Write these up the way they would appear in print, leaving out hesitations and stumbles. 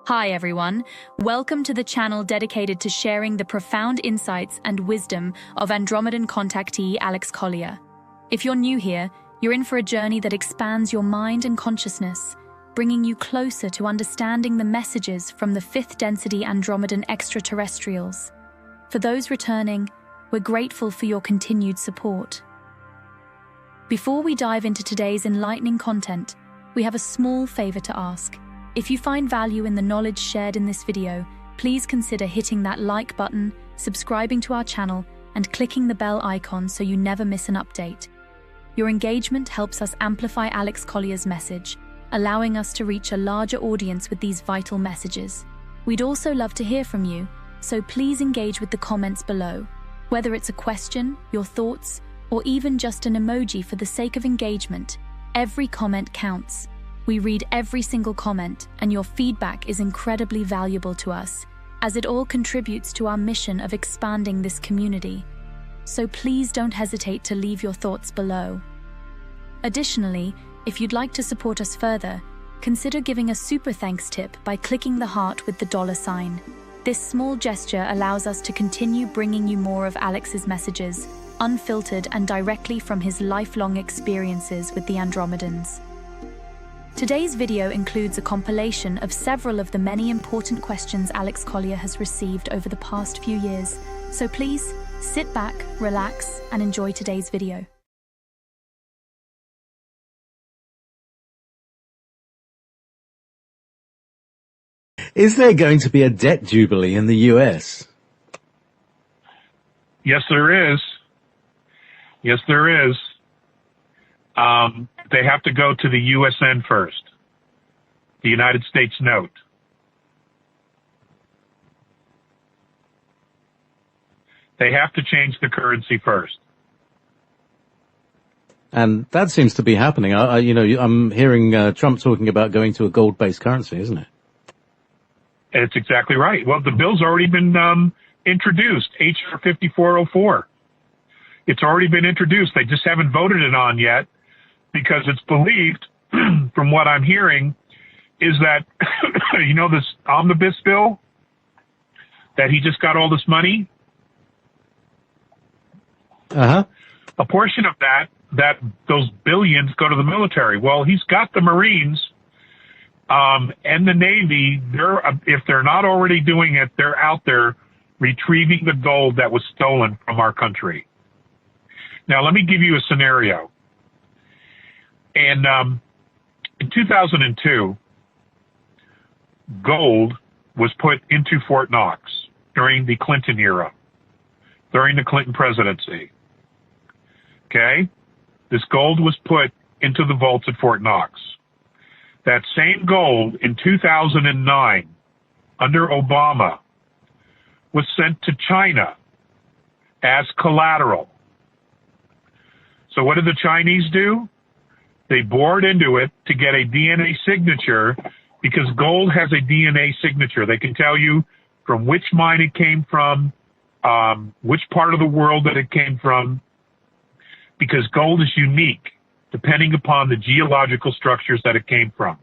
Hi everyone, welcome to the channel dedicated to sharing the profound insights and wisdom of Andromedan contactee Alex Collier. If you're new here, you're in for a journey that expands your mind and consciousness, bringing you closer to understanding the messages from the fifth density Andromedan extraterrestrials. For those returning, we're grateful for your continued support. Before we dive into today's enlightening content, we have a small favor to ask. If you find value in the knowledge shared in this video, please consider hitting that like button, subscribing to our channel, and clicking the bell icon so you never miss an update. Your engagement helps us amplify Alex Collier's message, allowing us to reach a larger audience with these vital messages. We'd also love to hear from you, so please engage with the comments below. Whether it's a question, your thoughts, or even just an emoji for the sake of engagement, every comment counts. We read every single comment, and your feedback is incredibly valuable to us, as it all contributes to our mission of expanding this community. So please don't hesitate to leave your thoughts below. Additionally, if you'd like to support us further, consider giving a super thanks tip by clicking the heart with the $sign. This small gesture allows us to continue bringing you more of Alex's messages, unfiltered and directly from his lifelong experiences with the Andromedans. Today's video includes a compilation of several of the many important questions Alex Collier has received over the past few years, so please sit back, relax, and enjoy today's video. Is there going to be a debt jubilee in the US? Yes, there is. Yes, there is. They have to go to the USN first, the United States note. They have to change the currency first. And that seems to be happening. I'm hearing Trump talking about going to a gold-based currency, isn't it? It's exactly right. Well, the bill's already been introduced, H.R. 5404. It's already been introduced. They just haven't voted it on yet, because it's believed, from what I'm hearing, is that, this omnibus bill, that he just got all this money? Uh-huh. A portion of those billions go to the military. Well, he's got the Marines and the Navy. If they're not already doing it, they're out there retrieving the gold that was stolen from our country. Now, let me give you a scenario. And in 2002, gold was put into Fort Knox during the Clinton era, during the Clinton presidency. Okay? This gold was put into the vaults at Fort Knox. That same gold in 2009, under Obama, was sent to China as collateral. So what did the Chinese do? They bored into it to get a DNA signature, because gold has a DNA signature. They can tell you from which mine it came from, which part of the world that it came from, because gold is unique depending upon the geological structures that it came from,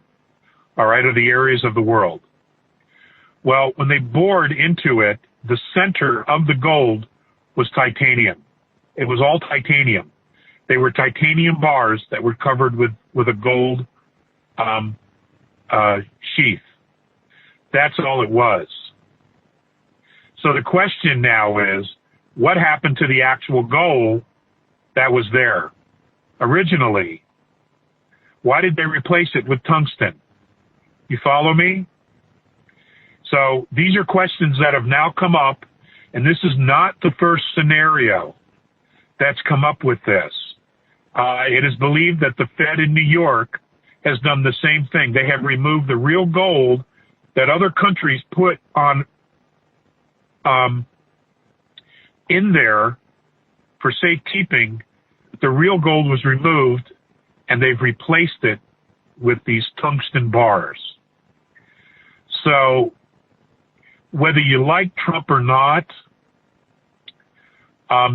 all right, or the areas of the world. Well, when they bored into it, the center of the gold was titanium. It was all titanium. They were titanium bars that were covered with a gold sheath. That's all it was. So the question now is, what happened to the actual gold that was there originally? Why did they replace it with tungsten? You follow me? So these are questions that have now come up, and this is not the first scenario that's come up with this. It is believed that the Fed in New York has done the same thing. They have removed the real gold that other countries put on in there for safekeeping. The real gold was removed, and they've replaced it with these tungsten bars. So whether you like Trump or not,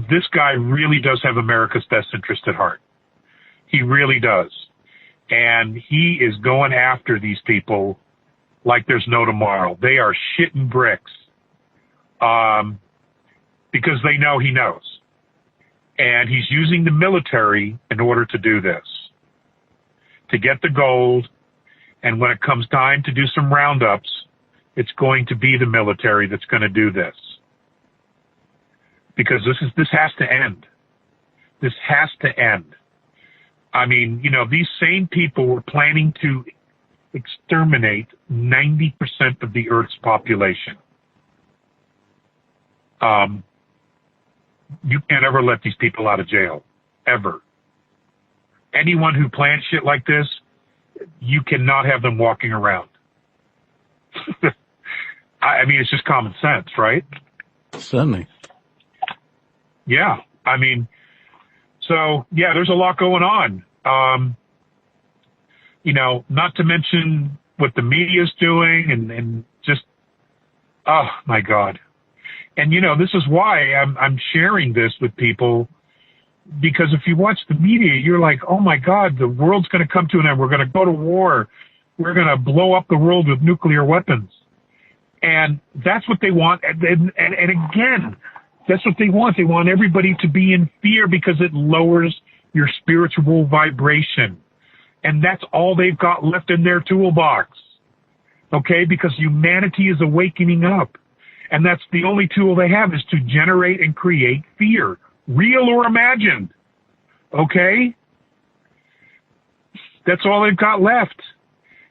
this guy really does have America's best interest at heart. He really does. And he is going after these people like there's no tomorrow. They are shitting bricks because they know he knows. And he's using the military in order to do this, to get the gold. And when it comes time to do some roundups, it's going to be the military that's going to do this. Because this has to end. This has to end. I mean, you know, these same people were planning to exterminate 90% of the Earth's population. You can't ever let these people out of jail. Ever. Anyone who plans shit like this, you cannot have them walking around. I mean, it's just common sense, right? Certainly. Yeah. I mean, so, yeah, there's a lot going on. You know, not to mention what the media's doing and just, oh, my God. And, you know, this is why I'm sharing this with people, because if you watch the media, you're like, oh, my God, the world's going to come to an end. We're going to go to war. We're going to blow up the world with nuclear weapons. And that's what they want. And again, that's what they want. They want everybody to be in fear because it lowers your spiritual vibration. And that's all they've got left in their toolbox. Okay? Because humanity is awakening up. And that's the only tool they have, is to generate and create fear, real or imagined. Okay? That's all they've got left.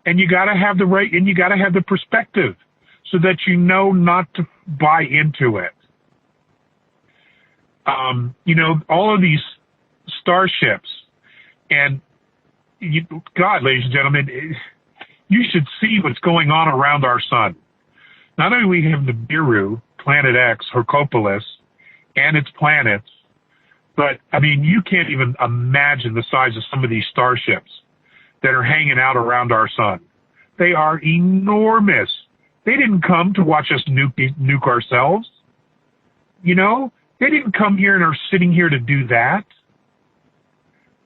And you got to have the right, and you got to have the perspective so that you know not to buy into it. You know, all of these starships, and God, ladies and gentlemen, you should see what's going on around our sun. Not only we have the Nibiru, Planet X, Hercopolis, and its planets, but, I mean, you can't even imagine the size of some of these starships that are hanging out around our sun. They are enormous. They didn't come to watch us nuke ourselves. You know, they didn't come here and are sitting here to do that.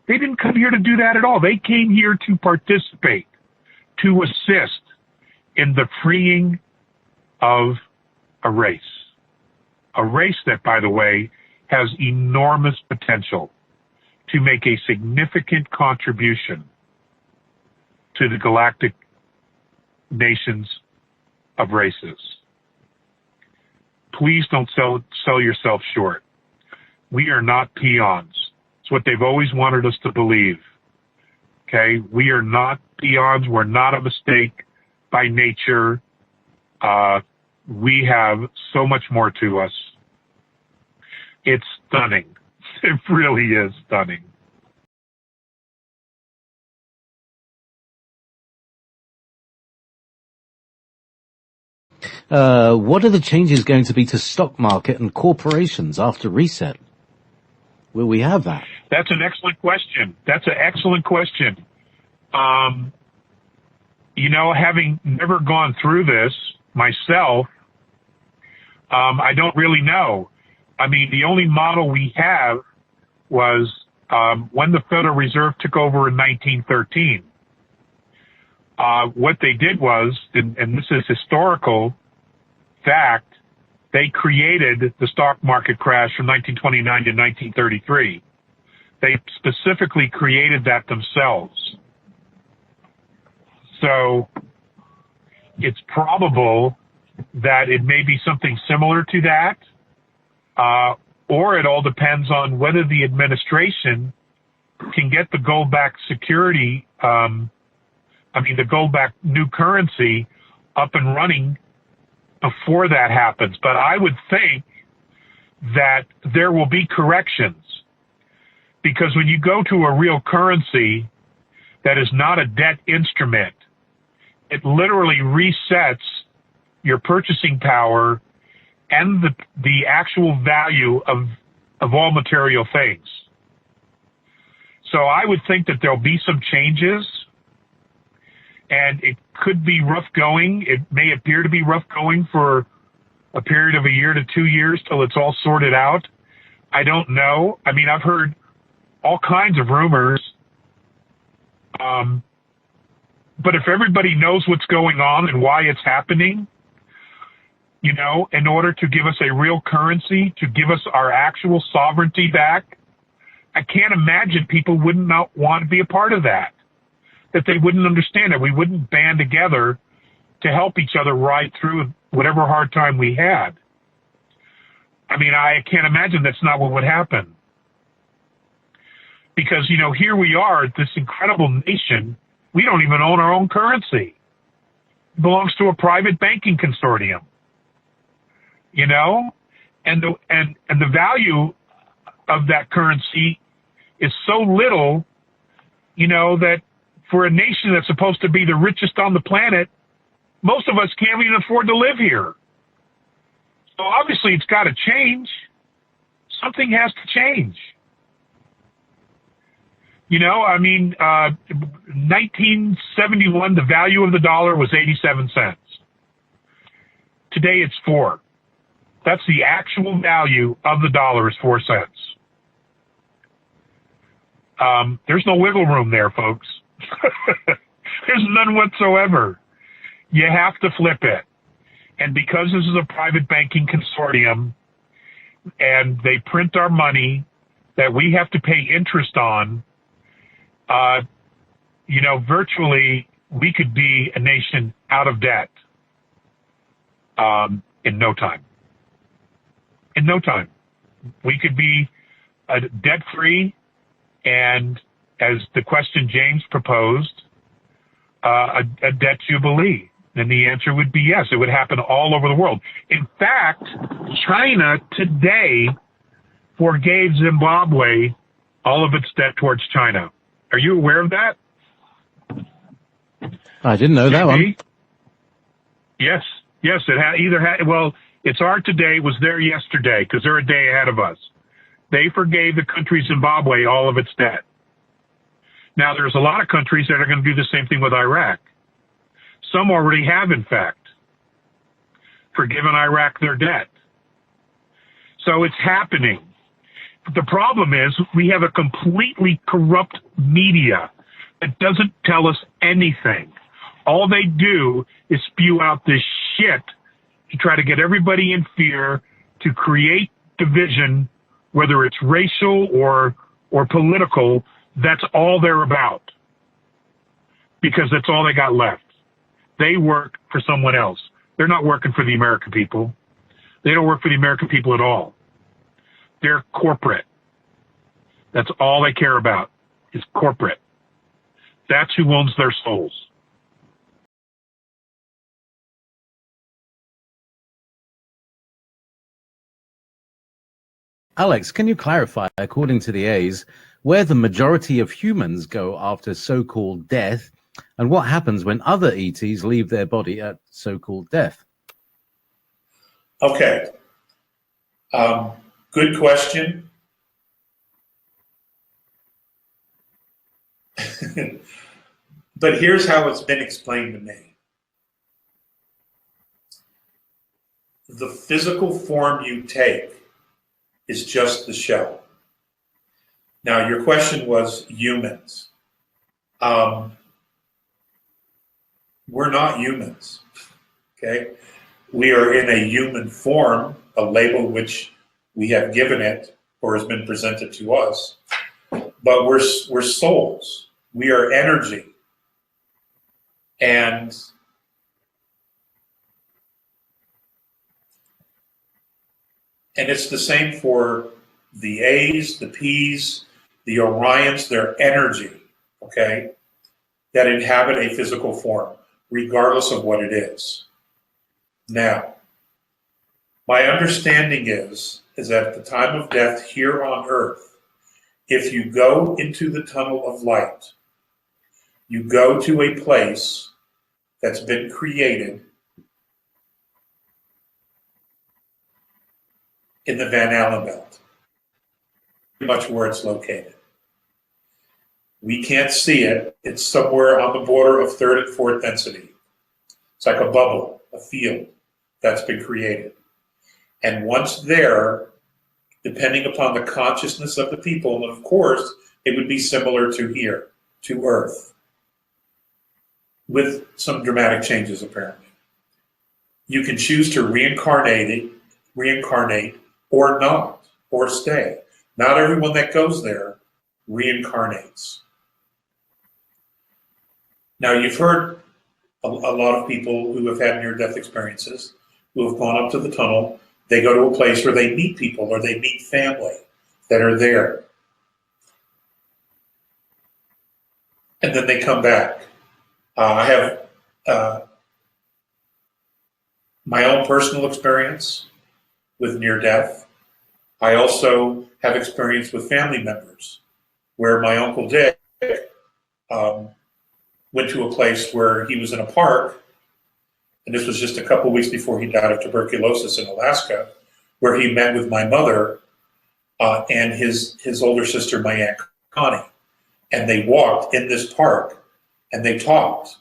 They didn't come here to do that at all. They came here to participate, to assist in the freeing of a race. A race that, by the way, has enormous potential to make a significant contribution to the galactic nations of races. Please don't sell yourself short. We are not peons. It's what they've always wanted us to believe. Okay? We are not peons. We're not a mistake by nature. We have so much more to us. It's stunning. It really is stunning. What are the changes going to be to stock market and corporations after reset? Will we have that? That's an excellent question. That's an excellent question. You know, having never gone through this myself, I don't really know. I mean, the only model we have was when the Federal Reserve took over in 1913. What they did was, and this is historical fact, they created the stock market crash from 1929 to 1933. They specifically created that themselves. So it's probable that it may be something similar to that, or it all depends on whether the administration can get the gold-backed security, the gold-backed new currency up and running before that happens. But I would think that there will be corrections, because when you go to a real currency that is not a debt instrument, it literally resets your purchasing power and the actual value of all material things. So I would think that there'll be some changes, and it could be rough going. It may appear to be rough going for a period of a year to 2 years till it's all sorted out. I don't know. I mean, I've heard all kinds of rumors But if everybody knows what's going on and why it's happening, you know, in order to give us a real currency, to give us our actual sovereignty back, I can't imagine people wouldn't not want to be a part of that, that they wouldn't understand it. We wouldn't band together to help each other ride through whatever hard time we had. I mean, I can't imagine that's not what would happen. Because, you know, here we are, this incredible nation, we don't even own our own currency. It belongs to a private banking consortium. You know? And the value of that currency is so little, you know, that for a nation that's supposed to be the richest on the planet, most of us can't even afford to live here. So obviously it's got to change. Something has to change. You know, I mean, 1971, the value of the dollar was 87 cents. Today it's 4. That's the actual value of the dollar is 4 cents. There's no wiggle room there, folks. There's none whatsoever. You have to flip it. And because this is a private banking consortium and they print our money that we have to pay interest on, you know, virtually we could be a nation out of debt in no time. In no time. We could be debt-free and, as the question James proposed, a debt jubilee. And the answer would be yes. It would happen all over the world. In fact, China today forgave Zimbabwe all of its debt towards China. Are you aware of that? I didn't know that one. Yes. Yes, it had well, it's our today, it was there yesterday, because they're a day ahead of us. They forgave the country Zimbabwe all of its debt. Now, there's a lot of countries that are going to do the same thing with Iraq. Some already have, in fact, forgiven Iraq their debt. So it's happening. The problem is we have a completely corrupt media that doesn't tell us anything. All they do is spew out this shit to try to get everybody in fear, to create division, whether it's racial or political. That's all they're about, because that's all they got left. They work for someone else. They're not working for the American people. They don't work for the American people at all. They're corporate. That's all they care about, is corporate. That's who owns their souls. Alex, can you clarify, according to the A's, where the majority of humans go after so-called death, and what happens when other ETs leave their body at so-called death? Okay. Good question. But here's how it's been explained to me. The physical form you take is just the shell. Now, your question was humans. We're not humans, okay? We are in a human form, a label which we have given it or has been presented to us, but we're souls. We are energy. And it's the same for the A's, the P's, the Orions. They're energy, okay, that inhabit a physical form, regardless of what it is. Now, my understanding is that at the time of death here on Earth, if you go into the tunnel of light, you go to a place that's been created in the Van Allen belt, pretty much where it's located. We can't see it. It's somewhere on the border of third and fourth density. It's like a bubble, a field that's been created. And once there, depending upon the consciousness of the people, and of course, it would be similar to here, to Earth. with some dramatic changes apparently. You can choose to reincarnate or not, or stay. Not everyone that goes there reincarnates. Now, you've heard a lot of people who have had near-death experiences, who have gone up to the tunnel, they go to a place where they meet people or they meet family that are there. And then they come back. I have my own personal experience with near-death. I also have experience with family members where my Uncle Dick went to a place where he was in a park, and this was just a couple weeks before he died of tuberculosis in Alaska, where he met with my mother and his older sister, my Aunt Connie. And they walked in this park and they talked,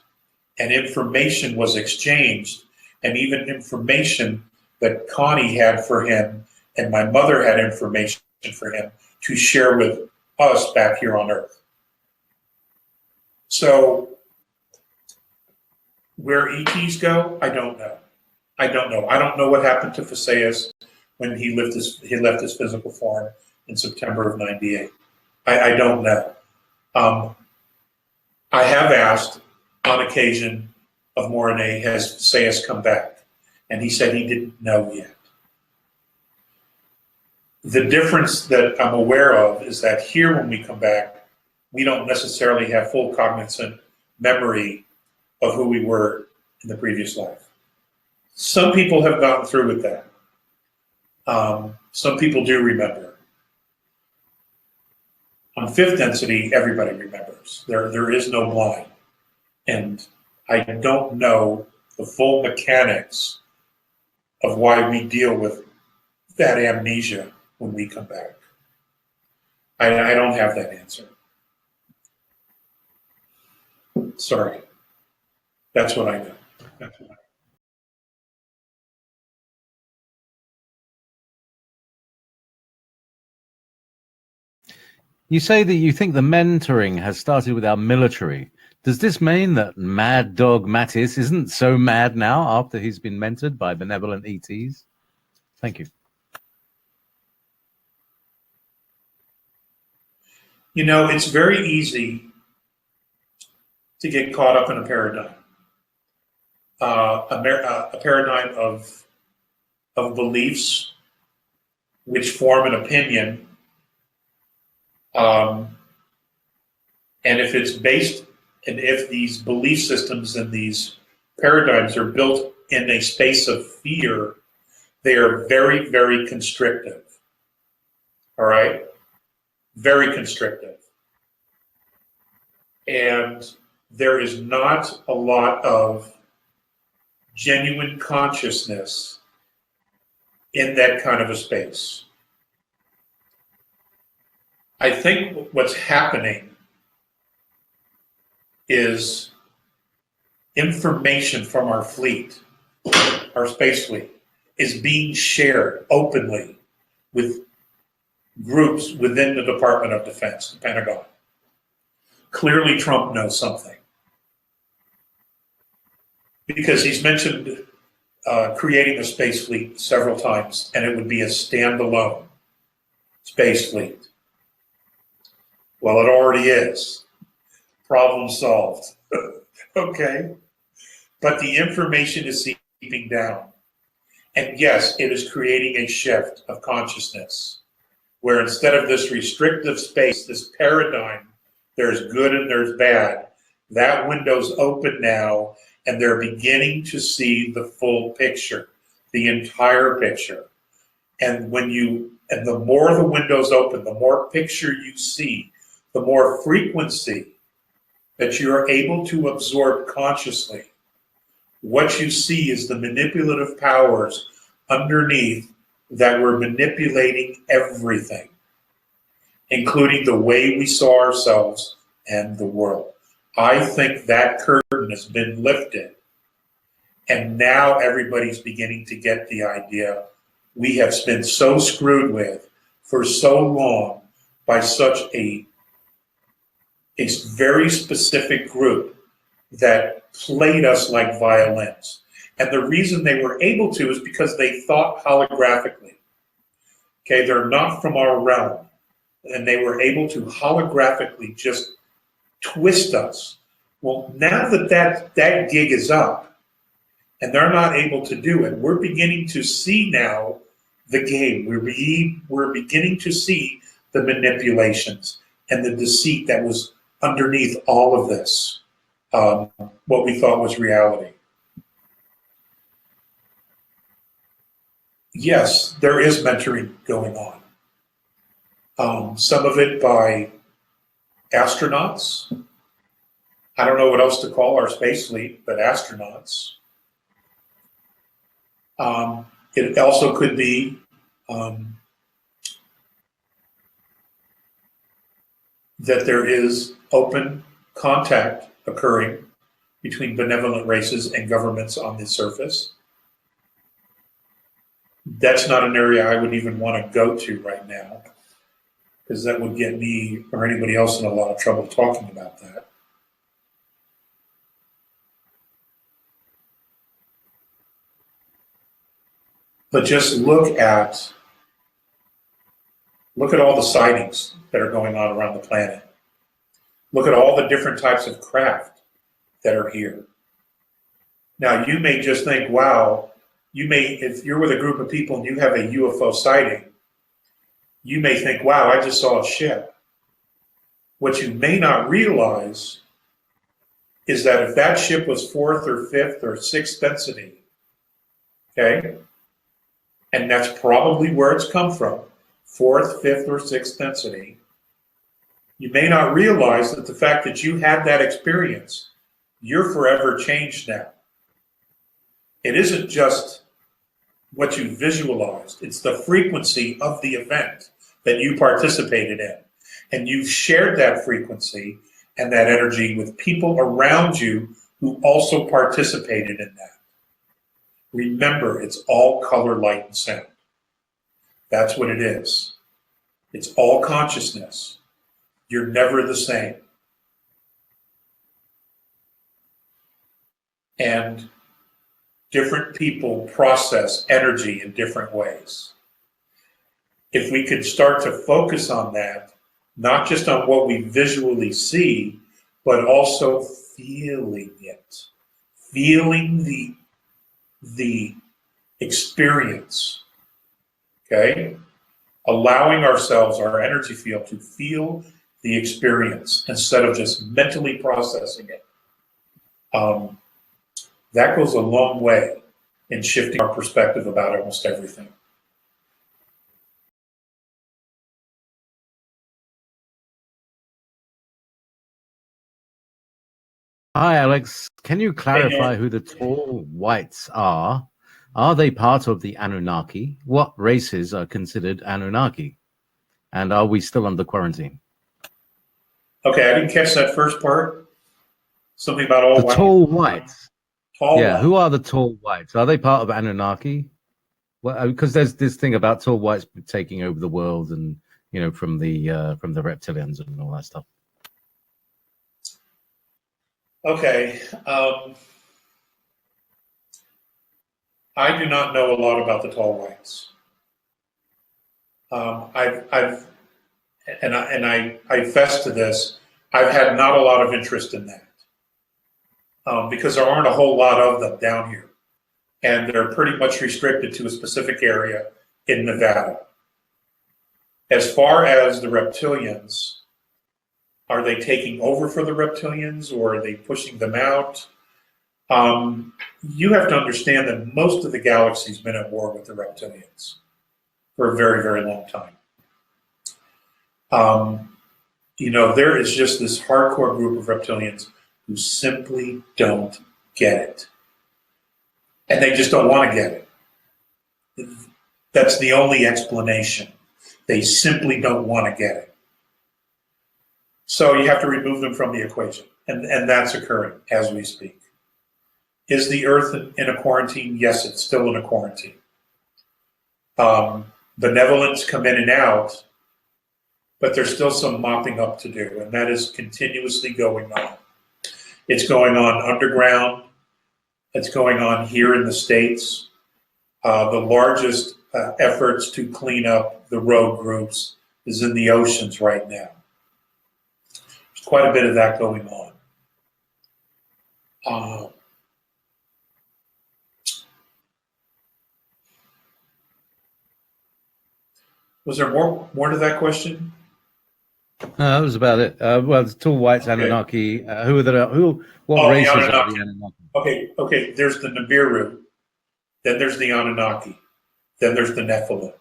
and information was exchanged, and even information that Connie had for him and my mother had information for him to share with us back here on Earth. So where ETs go, I don't know. I don't know what happened to Phaseus when he left his physical form in September of '98. I don't know. I have asked on occasion of Morine, has Phaseus come back? And he said he didn't know yet. The difference that I'm aware of is that here when we come back, we don't necessarily have full cognizant memory of who we were in the previous life. Some people have gotten through with that. Some people do remember. On fifth density, everybody remembers. There is no blind. And I don't know the full mechanics of why we deal with that amnesia when we come back. I don't have that answer. Sorry. That's what I know. That's what I know. You say that you think the mentoring has started with our military. Does this mean that Mad Dog Mattis isn't so mad now after he's been mentored by benevolent ETs? Thank you. You know, it's very easy to get caught up in a paradigm. A paradigm of beliefs which form an opinion. And if it's based, and if these belief systems and these paradigms are built in a space of fear, they are very, very constrictive. All right? Very constrictive. And there is not a lot of genuine consciousness in that kind of a space. I think what's happening is information from our fleet, our space fleet, is being shared openly with groups within the Department of Defense, the Pentagon. Clearly, Trump knows something. Because he's mentioned creating a space fleet several times, and it would be a standalone space fleet. Well, it already is. Problem solved. Okay? But the information is seeping down. And yes, it is creating a shift of consciousness, where instead of this restrictive space, this paradigm, there's good and there's bad, that window's open now, and they're beginning to see the full picture, the entire picture. And the more the window's open, the more picture you see, the more frequency that you are able to absorb consciously. What you see is the manipulative powers underneath that were manipulating everything, including the way we saw ourselves and the world. I think that curtain has been lifted, and now everybody's beginning to get the idea we have been so screwed with for so long by such a very specific group that played us like violins. And the reason they were able to is because they thought holographically. Okay, they're not from our realm. And they were able to holographically just twist us. Well, now that gig is up and they're not able to do it, we're beginning to see now the game. We're beginning to see the manipulations and the deceit that was underneath all of this, what we thought was reality. Yes, there is mentoring going on. Some of it by astronauts. I don't know what else to call our space fleet, but astronauts. It also could be that there is open contact occurring between benevolent races and governments on the surface. That's not an area I would even want to go to right now, because that would get me or anybody else in a lot of trouble talking about that. But just look at all the sightings that are going on around the planet. Look at all the different types of craft that are here. Now, you may just think, wow, if you're with a group of people and you have a UFO sighting, you may think, wow, I just saw a ship. What you may not realize is that if that ship was fourth or fifth or sixth density, okay, and that's probably where it's come from, fourth, fifth, or sixth density, you may not realize that the fact that you had that experience, you're forever changed now. It isn't just what you visualized, it's the frequency of the event that you participated in. And you've shared that frequency and that energy with people around you who also participated in that. Remember, it's all color, light, and sound. That's what it is. It's all consciousness. You're never the same. And different people process energy in different ways. If we could start to focus on that, not just on what we visually see, but also feeling it, feeling the experience, okay? Allowing ourselves, our energy field, to feel the experience instead of just mentally processing it. That goes a long way in shifting our perspective about almost everything. Hi, Alex. Can you clarify who the tall whites are? Are they part of the Annunaki? What races are considered Annunaki? And are we still under quarantine? Okay, I didn't catch that first part. Something about all white. Tall whites. Tall yeah, white. Who are the tall whites? Are they part of Annunaki? Well, because there's this thing about tall whites taking over the world, and from the reptilians and all that stuff. Okay, I do not know a lot about the tall whites. I fess to this. I've had not a lot of interest in that because there aren't a whole lot of them down here, and they're pretty much restricted to a specific area in Nevada. As far as the reptilians, are they taking over for the reptilians, or are they pushing them out? You have to understand that most of the galaxy's been at war with the reptilians for a very, very long time. There is just this hardcore group of reptilians who simply don't get it. And they just don't want to get it. That's the only explanation. They simply don't want to get it. So you have to remove them from the equation. And that's occurring as we speak. Is the Earth in a quarantine? Yes, it's still in a quarantine. Benevolence come in and out, but there's still some mopping up to do, and that is continuously going on. It's going on underground. It's going on here in the States. The largest efforts to clean up the rogue groups is in the oceans right now. There's quite a bit of that going on. Was there more to that question? That was about it. Well, the tall whites, Okay. Anunnaki. What races the are Anunnaki. the Anunnaki? Okay. There's the Nibiru. Then there's the Anunnaki. Then there's the Nephilim.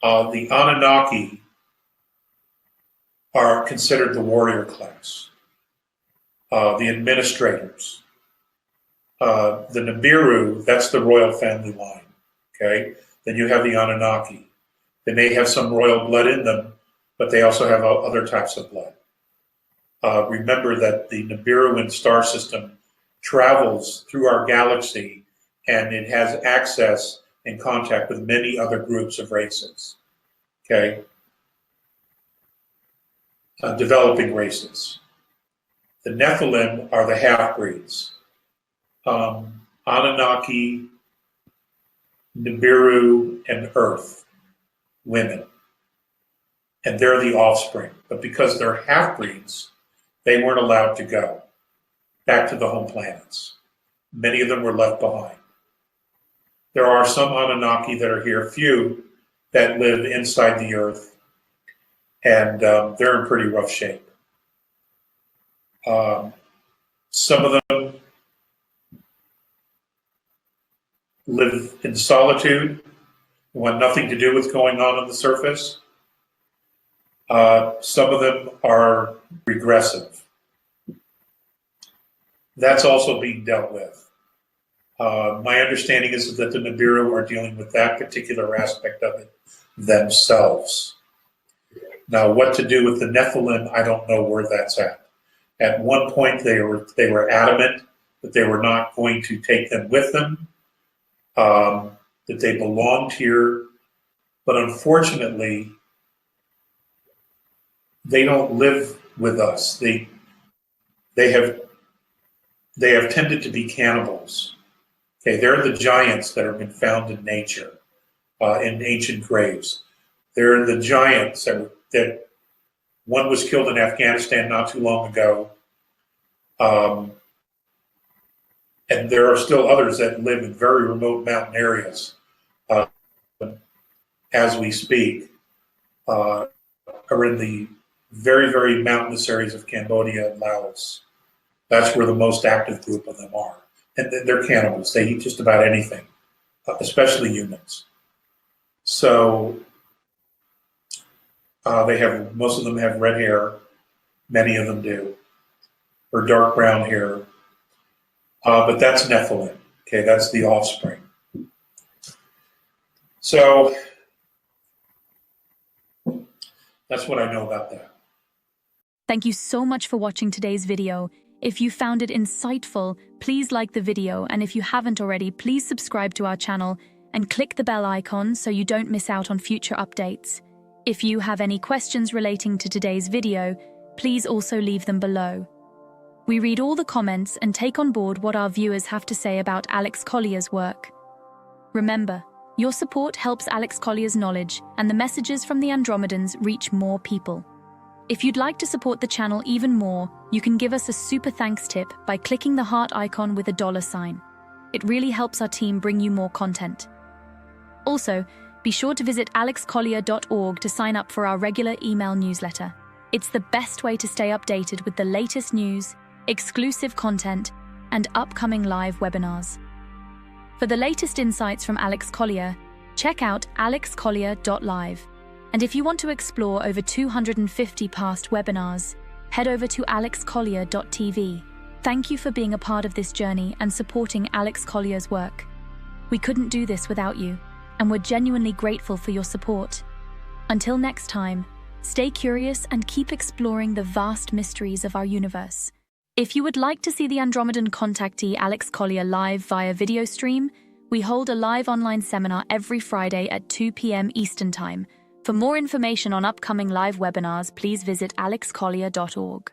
The Anunnaki are considered the warrior class. The administrators. The Nibiru, that's the royal family line. Okay. Then you have the Anunnaki. They may have some royal blood in them, but they also have other types of blood. Remember that the Nibiruan star system travels through our galaxy, and it has access and contact with many other groups of races. Okay? Developing races. The Nephilim are the half-breeds. Anunnaki, Nibiru, and Earth, women. And they're the offspring. But because they're half-breeds, they weren't allowed to go back to the home planets. Many of them were left behind. There are some Anunnaki that are here, few that live inside the Earth, and they're in pretty rough shape. Some of them live in solitude, want nothing to do with what's going on the surface. Some of them are regressive. That's also being dealt with. My understanding is that the Nibiru are dealing with that particular aspect of it themselves. Now, what to do with the Nephilim, I don't know where that's at. At one point, they were adamant that they were not going to take them with them, that they belonged here, but unfortunately, they don't live with us. They have tended to be cannibals. Okay, they're the giants that have been found in nature, in ancient graves. They're the giants that one was killed in Afghanistan not too long ago. And there are still others that live in very remote mountain areas as we speak, are in the very, very mountainous areas of Cambodia and Laos. That's where the most active group of them are. And they're cannibals. They eat just about anything, especially humans. So most of them have red hair. Many of them do, or dark brown hair. But that's Nephilim. Okay, that's the offspring. So that's what I know about that. Thank you so much for watching today's video. If you found it insightful, please like the video, and if you haven't already, please subscribe to our channel and click the bell icon so you don't miss out on future updates. If you have any questions relating to today's video, please also leave them below. We read all the comments and take on board what our viewers have to say about Alex Collier's work. Remember, your support helps Alex Collier's knowledge and the messages from the Andromedans reach more people. If you'd like to support the channel even more, you can give us a super thanks tip by clicking the heart icon with a $sign. It really helps our team bring you more content. Also, be sure to visit alexcollier.org to sign up for our regular email newsletter. It's the best way to stay updated with the latest news, exclusive content, and upcoming live webinars. For the latest insights from Alex Collier, check out alexcollier.live. And if you want to explore over 250 past webinars, head over to alexcollier.tv. Thank you for being a part of this journey and supporting Alex Collier's work. We couldn't do this without you, and we're genuinely grateful for your support. Until next time, stay curious and keep exploring the vast mysteries of our universe. If you would like to see the Andromedan contactee Alex Collier live via video stream, we hold a live online seminar every Friday at 2 p.m. Eastern Time. For more information on upcoming live webinars, please visit alexcollier.org.